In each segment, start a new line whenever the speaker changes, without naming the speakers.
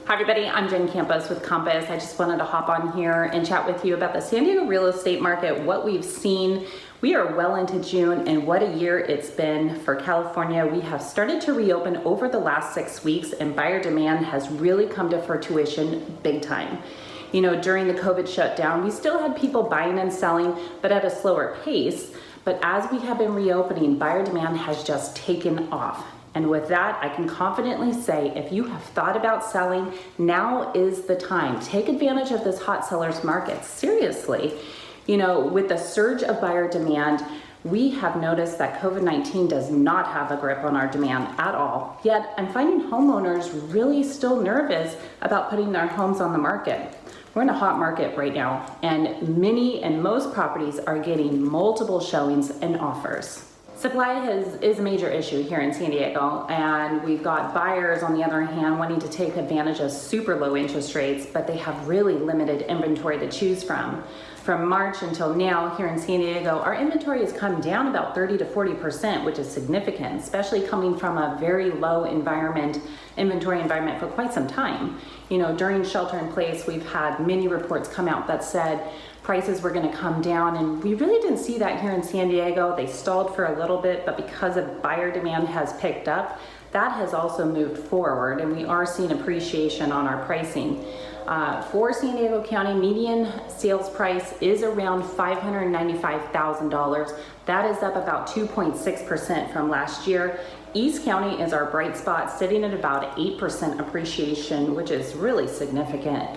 Hi everybody, I'm Jenn Campos with Compass. I just wanted to hop on here and chat with you about the San Diego real estate market, what we've seen. We are well into June and what a year it's been for California. We have started to reopen over the last 6 weeks and buyer demand has really come to fruition big time. You know, during the COVID shutdown, we still had people buying and selling, but at a slower pace. But as we have been reopening, buyer demand has just taken off. And with that, I can confidently say, if you have thought about selling, now is the time. Take advantage of this hot seller's market. Seriously, you know, with the surge of buyer demand, we have noticed that COVID-19 does not have a grip on our demand at all. Yet, I'm finding homeowners really still nervous about putting their homes on the market. We're in a hot market right now, and many and most properties are getting multiple showings and offers. Supply is a major issue here in San Diego, and we've got buyers on the other hand wanting to take advantage of super low interest rates, but they have really limited inventory to choose from. From March until now here in San Diego, our inventory has come down about 30 to 40%, which is significant, especially coming from a very low inventory environment for quite some time. You know, during shelter in place, we've had many reports come out that said prices were going to come down, and we really didn't see that here in San Diego. They stalled for a little bit, but because of buyer demand has picked up, that has also moved forward, and we are seeing appreciation on our pricing. For San Diego County, median sales price is around $595,000. That is up about 2.6% from last year. East County is our bright spot, sitting at about 8% appreciation, which is really significant.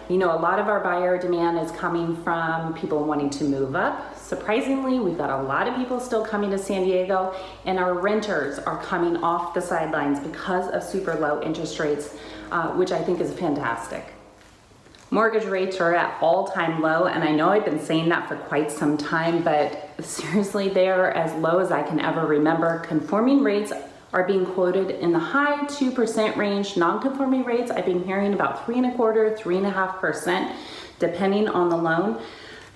You know, a lot of our buyer demand is coming from people wanting to move up. Surprisingly, we've got a lot of people still coming to San Diego, and our renters are coming off the sidelines because of super low interest rates, which I think is fantastic. Mortgage rates are at all-time low, and I know I've been saying that for quite some time, but seriously, they are as low as I can ever remember. Conforming rates are being quoted in the high 2% range. Non-conforming rates, I've been hearing about 3.25%, 3.5%, depending on the loan.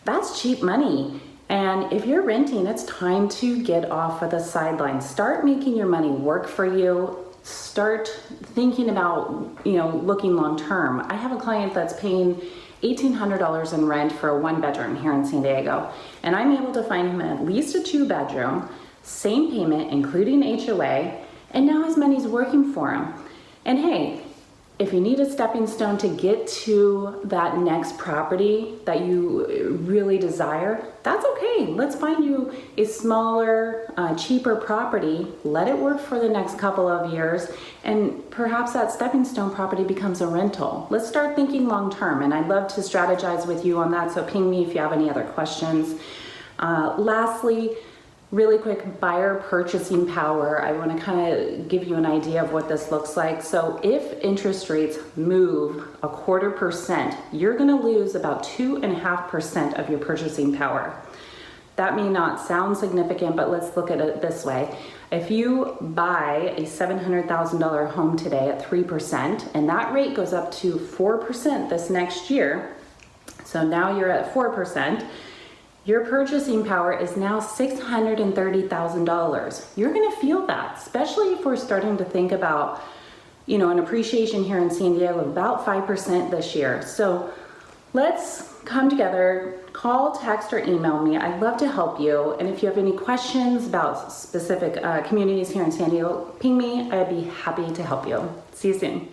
That's cheap money. And if you're renting, it's time to get off of the sidelines. Start making your money work for you. Start thinking about, you know, looking long term. I have a client that's paying $1,800 in rent for a 1-bedroom here in San Diego, and I'm able to find him at least a 2-bedroom, same payment, including HOA, and now his money's working for him. And hey, if you need a stepping stone to get to that next property that you really desire, that's okay. Let's find you a smaller, cheaper property, let it work for the next couple of years, and perhaps that stepping stone property becomes a rental. Let's start thinking long term, and I'd love to strategize with you on that, so ping me if you have any other questions. Lastly, really quick, buyer purchasing power. I want to kind of give you an idea of what this looks like. So if interest rates move 0.25%, you're going to lose about 2.5% of your purchasing power. That may not sound significant, but let's look at it this way. If you buy a $700,000 home today at 3%, and that rate goes up to 4% this next year, so now you're at 4%, your purchasing power is now $630,000. You're going to feel that, especially if we're starting to think about, you know, an appreciation here in San Diego of about 5% this year. So let's come together, call, text, or email me. I'd love to help you. And if you have any questions about specific communities here in San Diego, ping me. I'd be happy to help you. See you soon.